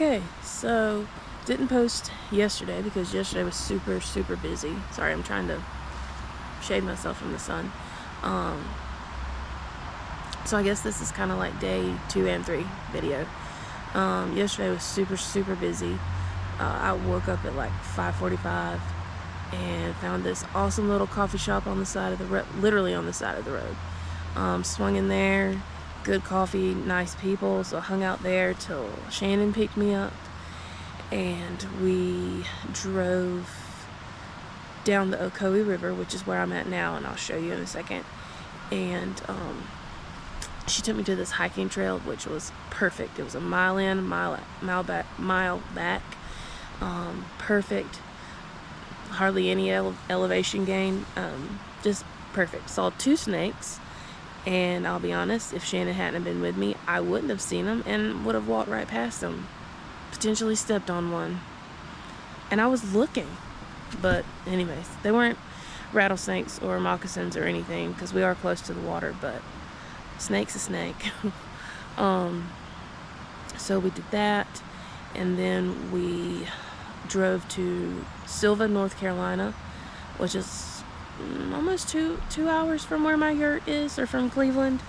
Okay, so didn't post yesterday because yesterday was super busy. Sorry, I'm trying to shade myself from the sun. So I guess this is kind of like day 2 and 3 video. Yesterday was super busy. I woke up at like 5:45 and found this awesome little coffee shop on the side of the road, literally on the side of the road. Swung in there, good coffee, nice people, so I hung out there till Shannon picked me up, and we drove down the Ocoee River, which is where I'm at now, and I'll show you in a second. And she took me to this hiking trail, which was perfect. It was a mile in, mile back. Perfect. Hardly any elevation gain. Just perfect. Saw 2 snakes, and I'll be honest, if Shannon hadn't been with me, I wouldn't have seen them and would have walked right past them. Potentially stepped on one. And I was looking. But anyways, they weren't rattlesnakes or moccasins or anything, because we are close to the water, but snake's a snake. So we did that, and then we drove to Sylva, North Carolina, which is almost two hours from where my yurt is, or from Cleveland.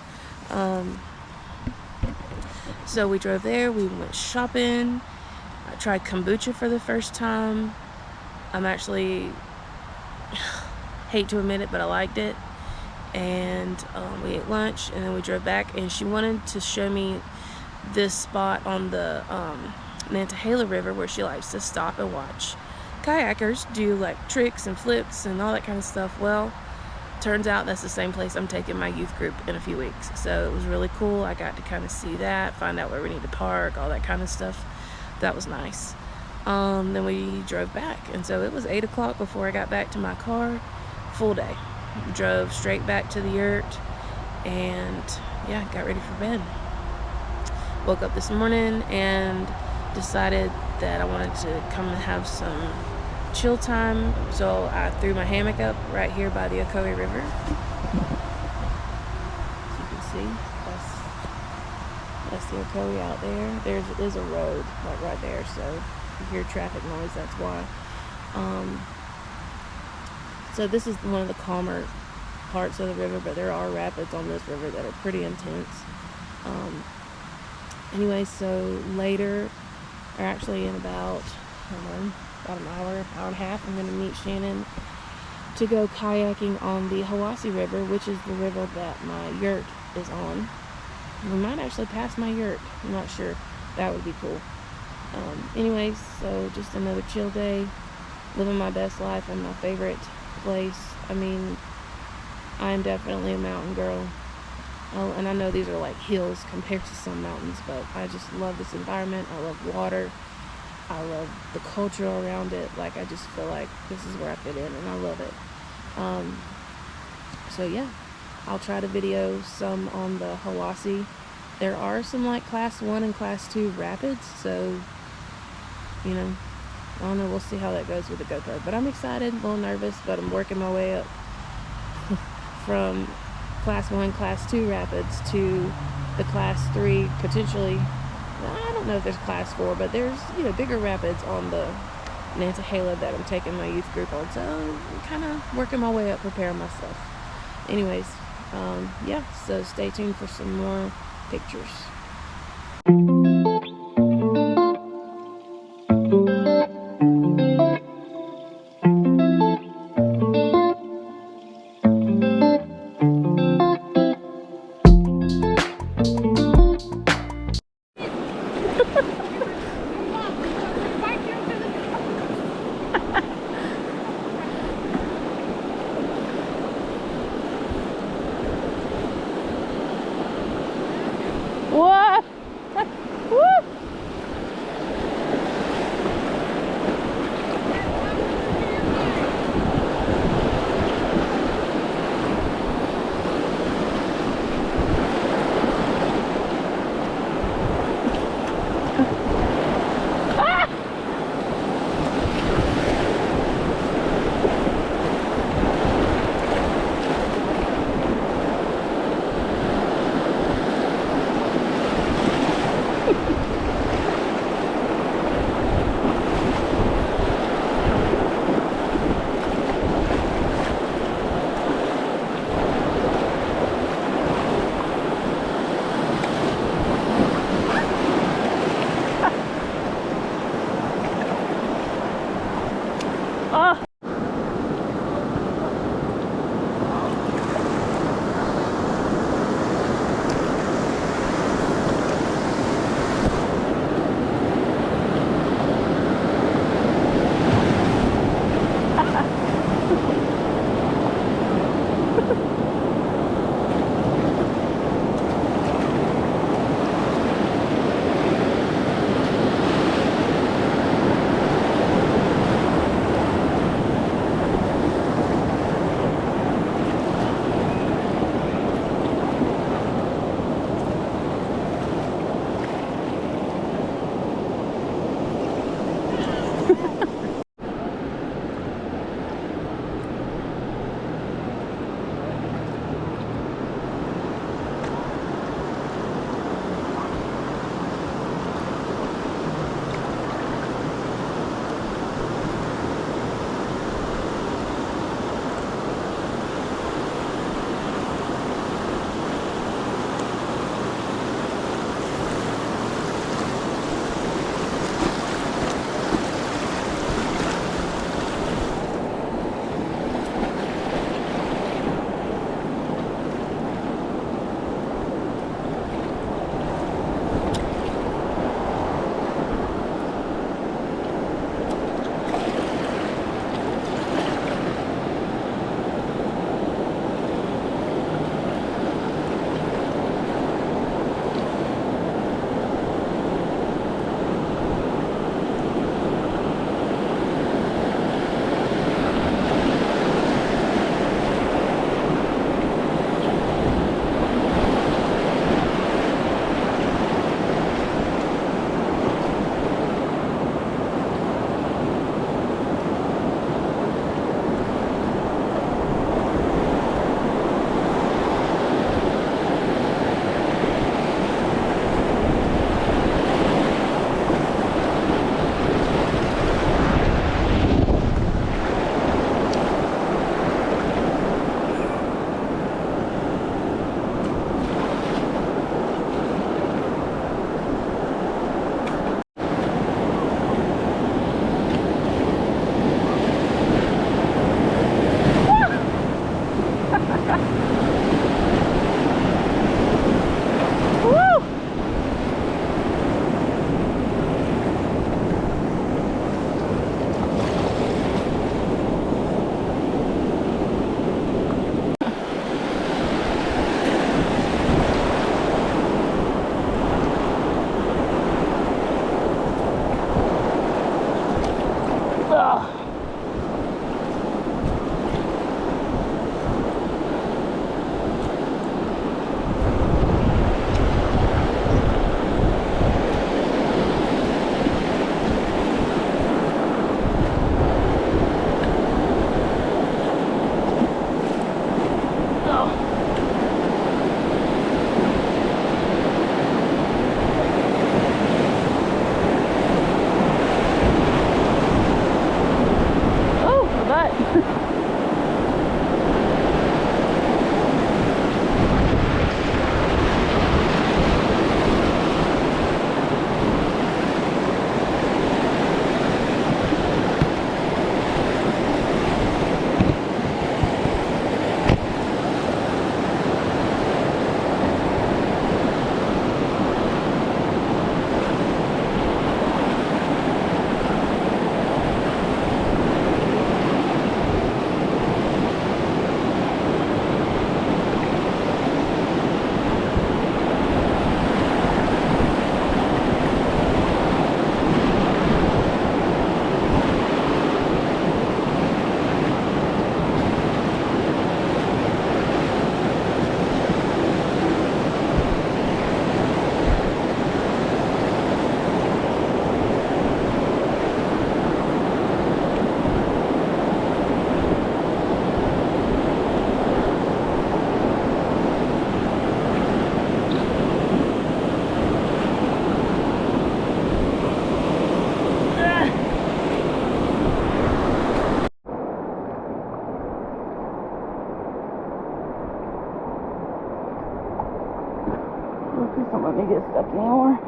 So we drove there, we went shopping. I tried kombucha for the first time. I'm actually, hate to admit it, but I liked it. And we ate lunch, and then we drove back, and she wanted to show me this spot on the Nantahala River where she likes to stop and watch kayakers do like tricks and flips and all that kind of stuff. Well, turns out that's the same place I'm taking my youth group in a few weeks, so it was really cool. I got to kind of see that, find out where we need to park, all that kind of stuff. That was nice. Then we drove back, and so it was 8 o'clock before I got back to my car. Full day. Drove straight back to the yurt, and yeah, got ready for bed. Woke up this morning and decided that I wanted to come and have some chill time, so I threw my hammock up right here by the Ocoee River. As you can see, that's the Ocoee out there. There is a road like right there, so if you hear traffic noise, that's why. So this is one of the calmer parts of the river, but there are rapids on this river that are pretty intense. Anyway, so later, or actually in about an hour and a half, I'm going to meet Shannon to go kayaking on the Hiwassee River, which is the river that my yurt is on. We might actually pass my yurt. I'm not sure. That would be cool. Anyways, so just another chill day, living my best life in my favorite place. I mean, I'm definitely a mountain girl. Oh, and I know these are like hills compared to some mountains, but I just love this environment. I love water. I love the culture around it. Like, I just feel like this is where I fit in, and I love it. So yeah, I'll try to video some on the Hiwassee. There are some like class 1 and class 2 rapids, so you know, I don't know, we'll see how that goes with the GoPro. But I'm excited, a little nervous, but I'm working my way up from class 1, class 2 rapids to the class 3, potentially. I don't know if there's class 4, but there's, you know, bigger rapids on the Nantahala that I'm taking my youth group on. So I'm kind of working my way up, preparing myself. Anyways, yeah, so stay tuned for some more pictures. Whoa! Don't let me get stuck anymore.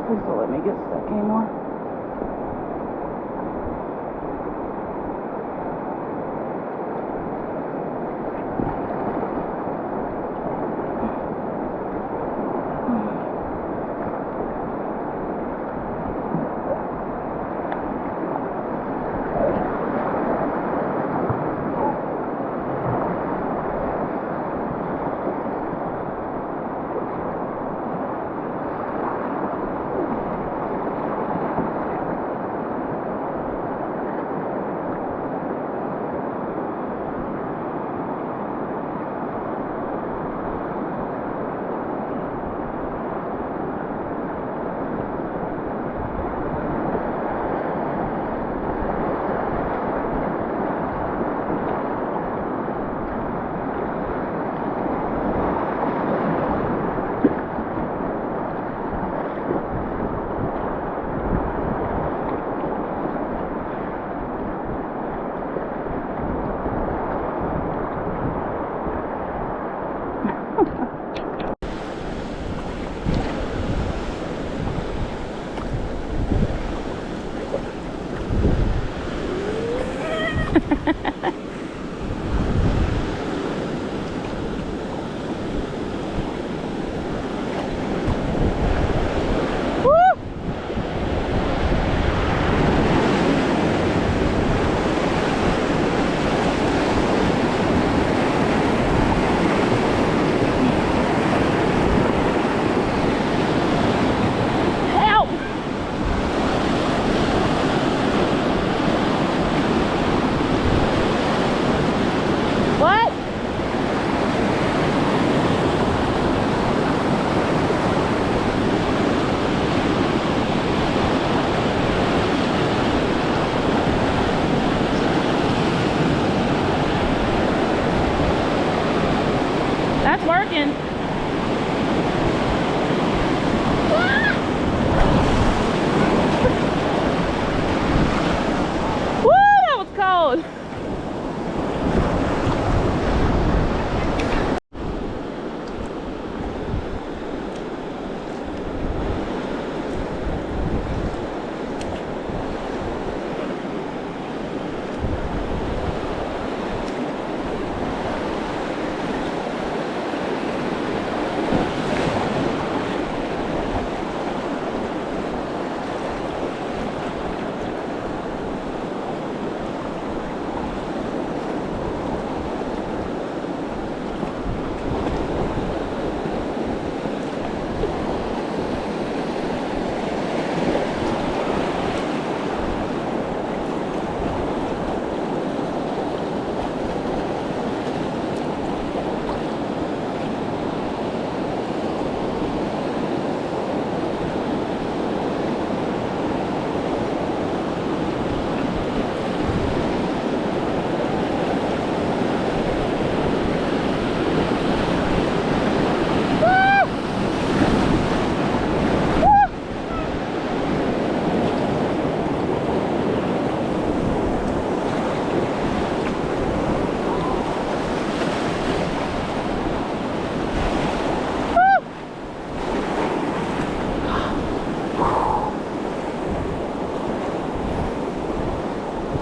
Please don't let me get stuck anymore. That's working. Woo, that was cold.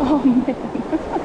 Oh man.